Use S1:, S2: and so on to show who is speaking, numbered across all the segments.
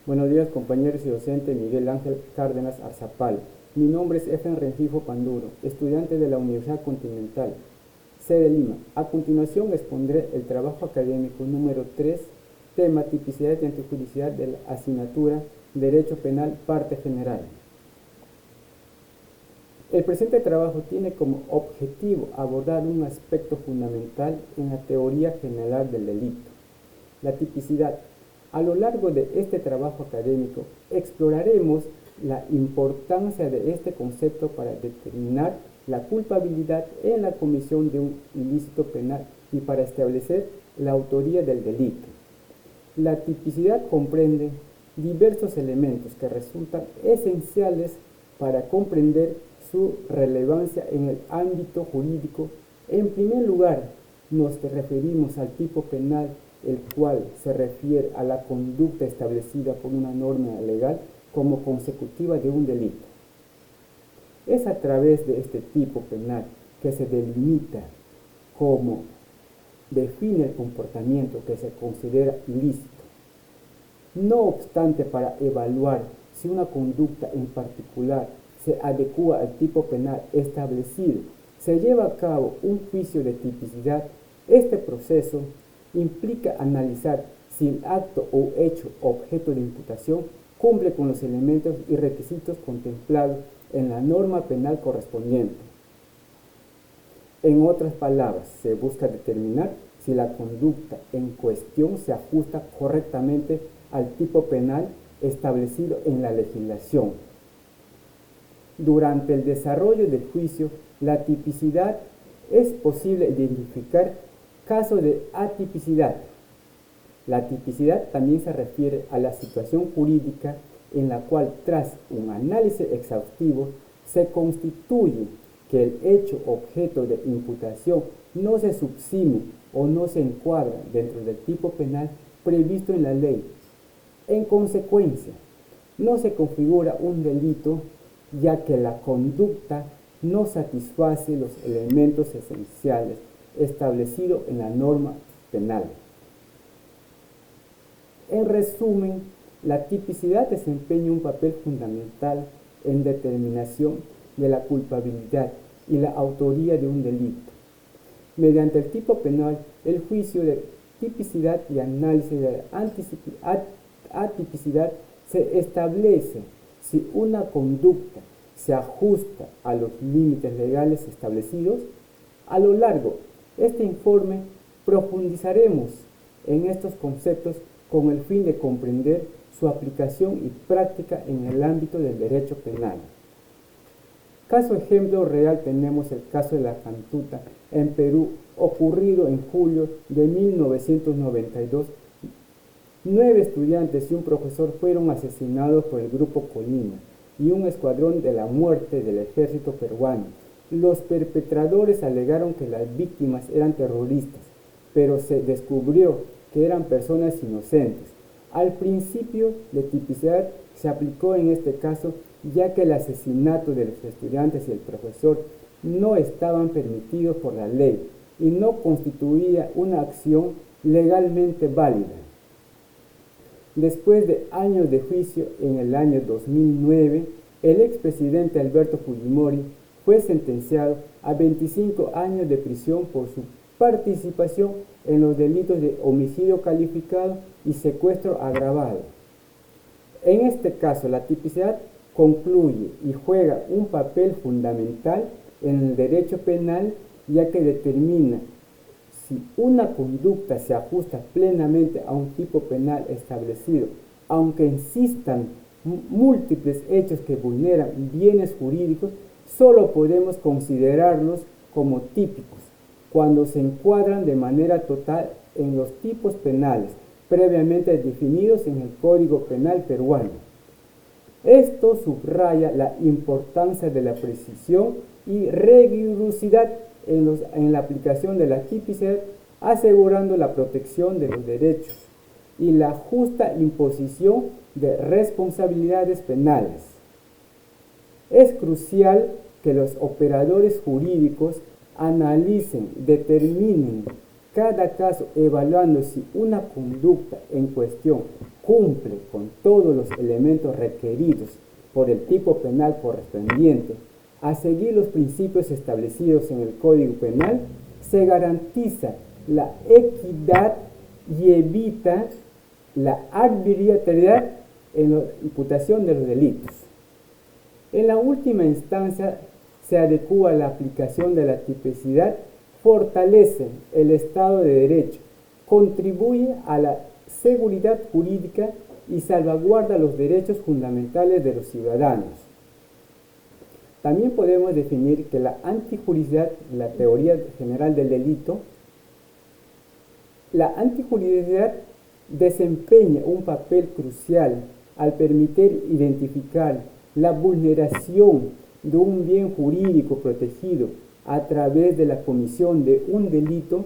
S1: Buenos días, compañeros y docente Miguel Ángel Cárdenas Arzapal. Mi nombre es Efren Rengifo Panduro, estudiante de la Universidad Continental, sede Lima. A continuación expondré el trabajo académico número 3, tema tipicidad y antijuricidad de la asignatura Derecho Penal, parte general. El presente trabajo tiene como objetivo abordar un aspecto fundamental en la teoría general del delito, la tipicidad. A lo largo de este trabajo académico exploraremos la importancia de este concepto para determinar la culpabilidad en la comisión de un ilícito penal y para establecer la autoría del delito. La tipicidad comprende diversos elementos que resultan esenciales para comprender su relevancia en el ámbito jurídico. En primer lugar, nos referimos al tipo penal, el cual se refiere a la conducta establecida por una norma legal como consecutiva de un delito. Es a través de este tipo penal que se delimita cómo define el comportamiento que se considera ilícito. No obstante, para evaluar si una conducta en particular se adecua al tipo penal establecido, se lleva a cabo un juicio de tipicidad. Este proceso implica analizar si el acto o hecho objeto de imputación cumple con los elementos y requisitos contemplados en la norma penal correspondiente. En otras palabras, se busca determinar si la conducta en cuestión se ajusta correctamente al tipo penal establecido en la legislación. Durante el desarrollo del juicio, la tipicidad es posible identificar casos de atipicidad. La tipicidad también se refiere a la situación jurídica en la cual, tras un análisis exhaustivo, se constituye que el hecho objeto de imputación no se subsime o no se encuadra dentro del tipo penal previsto en la ley. En consecuencia, no se configura un delito, ya que la conducta no satisface los elementos esenciales establecido en la norma penal. En resumen, la tipicidad desempeña un papel fundamental en determinación de la culpabilidad y la autoría de un delito. Mediante el tipo penal, el juicio de tipicidad y análisis de atipicidad se establece si una conducta se ajusta a los límites legales establecidos. A lo largo de este informe profundizaremos en estos conceptos con el fin de comprender su aplicación y práctica en el ámbito del derecho penal. Caso ejemplo real tenemos el caso de la Cantuta en Perú, ocurrido en julio de 1992. 9 estudiantes y un profesor fueron asesinados por el Grupo Colina y un escuadrón de la muerte del ejército peruano. Los perpetradores alegaron que las víctimas eran terroristas, pero se descubrió que eran personas inocentes. Al principio de tipicidad se aplicó en este caso, ya que el asesinato de los estudiantes y el profesor no estaban permitidos por la ley y no constituía una acción legalmente válida. Después de años de juicio, en el año 2009, el expresidente Alberto Fujimori fue sentenciado a 25 años de prisión por su participación en los delitos de homicidio calificado y secuestro agravado. En este caso, la tipicidad concluye y juega un papel fundamental en el derecho penal, ya que determina si una conducta se ajusta plenamente a un tipo penal establecido, aunque existan múltiples hechos que vulneran bienes jurídicos. Solo podemos considerarlos como típicos cuando se encuadran de manera total en los tipos penales previamente definidos en el Código Penal peruano. Esto subraya la importancia de la precisión y rigurosidad en la aplicación de la tipicidad, asegurando la protección de los derechos y la justa imposición de responsabilidades penales. Es crucial que los operadores jurídicos analicen, determinen cada caso, evaluando si una conducta en cuestión cumple con todos los elementos requeridos por el tipo penal correspondiente a seguir los principios establecidos en el Código Penal, se garantiza la equidad y evita la arbitrariedad en la imputación de los delitos. En la última instancia, se adecua la aplicación de la tipicidad, fortalece el Estado de Derecho, contribuye a la seguridad jurídica y salvaguarda los derechos fundamentales de los ciudadanos. También podemos definir que la antijuridicidad, la teoría general del delito, la antijuridicidad desempeña un papel crucial al permitir identificar la vulneración de un bien jurídico protegido a través de la comisión de un delito.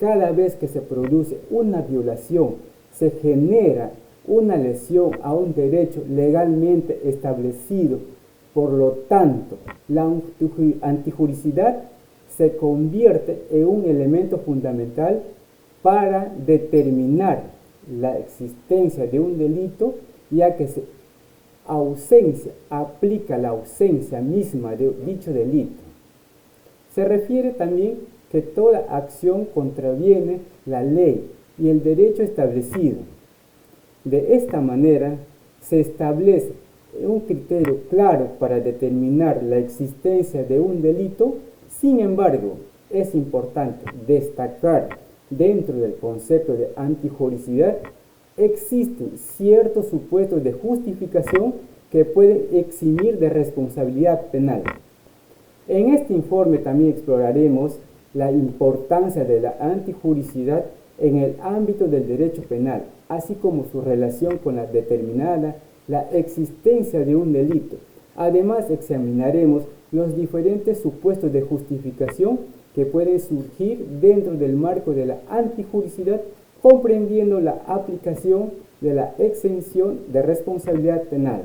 S1: Cada vez que se produce una violación, se genera una lesión a un derecho legalmente establecido. Por lo tanto, la antijuridicidad se convierte en un elemento fundamental para determinar la existencia de un delito, ya que aplica la ausencia misma de dicho delito. Se refiere también que toda acción contraviene la ley y el derecho establecido. De esta manera, se establece un criterio claro para determinar la existencia de un delito. Sin embargo, es importante destacar dentro del concepto de antijuridicidad existen ciertos supuestos de justificación que pueden eximir de responsabilidad penal. En este informe también exploraremos la importancia de la antijuridicidad en el ámbito del derecho penal, así como su relación con la determinada la existencia de un delito. Además, examinaremos los diferentes supuestos de justificación que pueden surgir dentro del marco de la antijuridicidad, comprendiendo la aplicación de la exención de responsabilidad penal.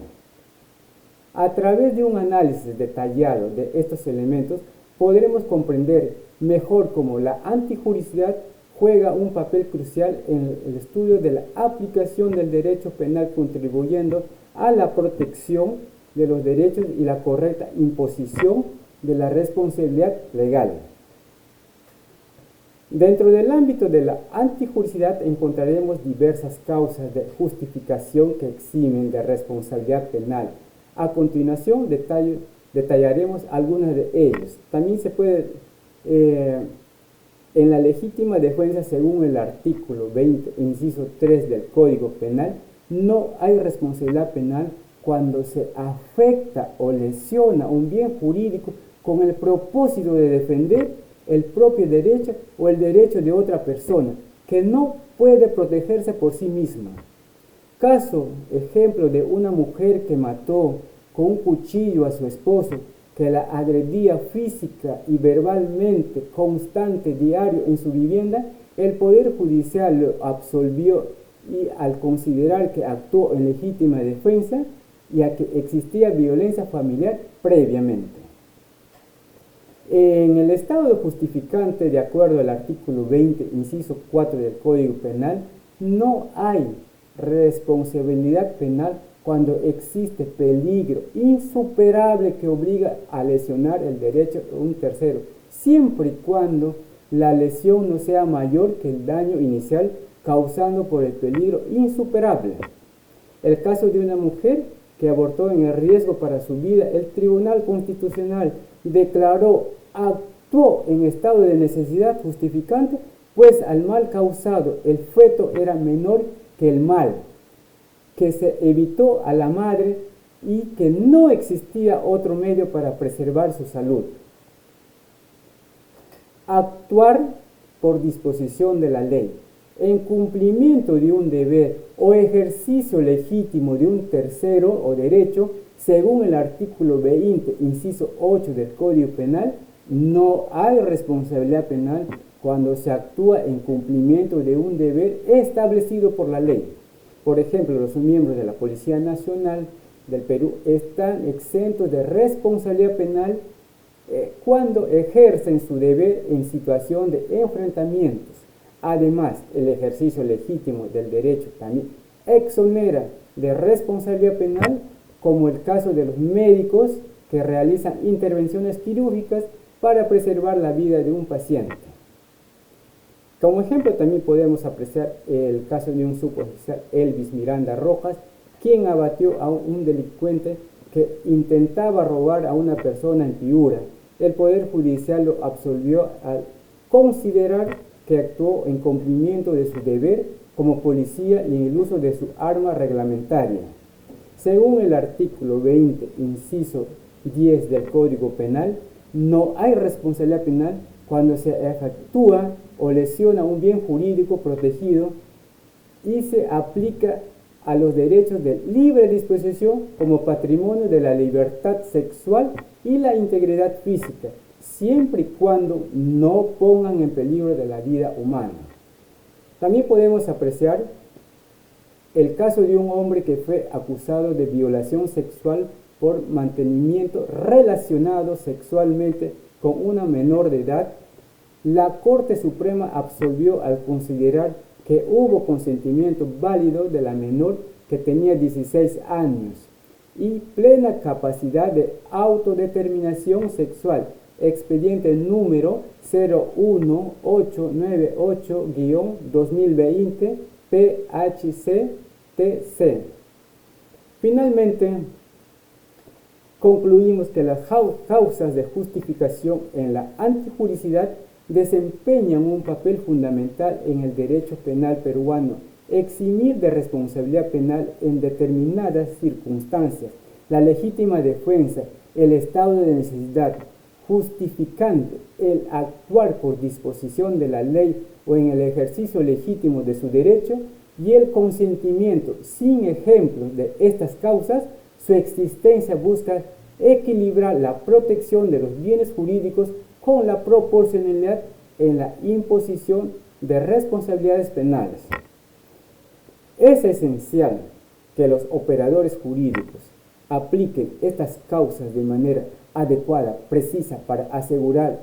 S1: A través de un análisis detallado de estos elementos, podremos comprender mejor cómo la antijuridicidad juega un papel crucial en el estudio de la aplicación del derecho penal, contribuyendo a la protección de los derechos y la correcta imposición de la responsabilidad legal. Dentro del ámbito de la antijuridicidad encontraremos diversas causas de justificación que eximen de responsabilidad penal. A continuación detallaremos algunas de ellas. También se puede, en la legítima defensa, según el artículo 20, inciso 3 del Código Penal, no hay responsabilidad penal cuando se afecta o lesiona un bien jurídico con el propósito de defender el propio derecho o el derecho de otra persona que no puede protegerse por sí misma. Caso, ejemplo, de una mujer que mató con un cuchillo a su esposo, que la agredía física y verbalmente constante, diario en su vivienda. El Poder Judicial lo absolvió y al considerar que actuó en legítima defensa, ya que existía violencia familiar previamente. En el estado de justificante, de acuerdo al artículo 20, inciso 4 del Código Penal, no hay responsabilidad penal cuando existe peligro insuperable que obliga a lesionar el derecho de un tercero, siempre y cuando la lesión no sea mayor que el daño inicial causado por el peligro insuperable. El caso de una mujer que abortó en el riesgo para su vida, el Tribunal Constitucional actuó en estado de necesidad justificante, pues al mal causado el feto era menor que el mal, que se evitó a la madre y que no existía otro medio para preservar su salud. Actuar por disposición de la ley, en cumplimiento de un deber o ejercicio legítimo de un tercero o derecho, según el artículo 20, inciso 8 del Código Penal, no hay responsabilidad penal cuando se actúa en cumplimiento de un deber establecido por la ley. Por ejemplo, los miembros de la Policía Nacional del Perú están exentos de responsabilidad penal cuando ejercen su deber en situación de enfrentamientos. Además, el ejercicio legítimo del derecho también exonera de responsabilidad penal, como el caso de los médicos que realizan intervenciones quirúrgicas para preservar la vida de un paciente. Como ejemplo también podemos apreciar el caso de un suboficial, Elvis Miranda Rojas, quien abatió a un delincuente que intentaba robar a una persona en Piura. El Poder Judicial lo absolvió al considerar que actuó en cumplimiento de su deber como policía y en el uso de su arma reglamentaria. Según el artículo 20, inciso 10 del Código Penal, no hay responsabilidad penal cuando se efectúa o lesiona un bien jurídico protegido y se aplica a los derechos de libre disposición como patrimonio de la libertad sexual y la integridad física, siempre y cuando no pongan en peligro de la vida humana. También podemos apreciar el caso de un hombre que fue acusado de violación sexual por mantenimiento relacionado sexualmente con una menor de edad. La Corte Suprema absolvió al considerar que hubo consentimiento válido de la menor, que tenía 16 años, y plena capacidad de autodeterminación sexual. Expediente número 01898-2020 PHC-TC. Finalmente, concluimos que las causas de justificación en la antijuricidad desempeñan un papel fundamental en el derecho penal peruano. Eximir de responsabilidad penal en determinadas circunstancias, la legítima defensa, el estado de necesidad, justificante el actuar por disposición de la ley o en el ejercicio legítimo de su derecho, y el consentimiento. Sin ejemplos de estas causas, su existencia busca equilibrar la protección de los bienes jurídicos con la proporcionalidad en la imposición de responsabilidades penales. Es esencial que los operadores jurídicos apliquen estas causas de manera adecuada, precisa, para asegurar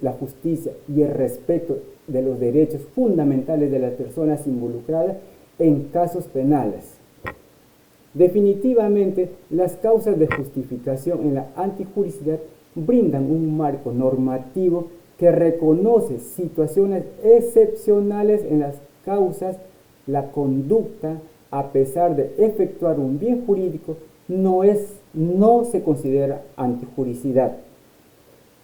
S1: la justicia y el respeto de los derechos fundamentales de las personas involucradas en casos penales. Definitivamente, las causas de justificación en la antijuricidad brindan un marco normativo que reconoce situaciones excepcionales en las causas. La conducta, a pesar de efectuar un bien jurídico, no se considera antijuricidad.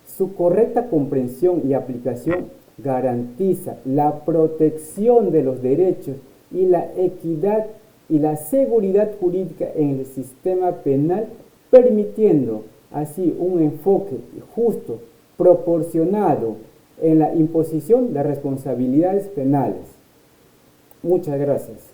S1: Su correcta comprensión y aplicación garantiza la protección de los derechos y la equidad y la seguridad jurídica en el sistema penal, permitiendo así un enfoque justo, proporcionado en la imposición de responsabilidades penales. Muchas gracias.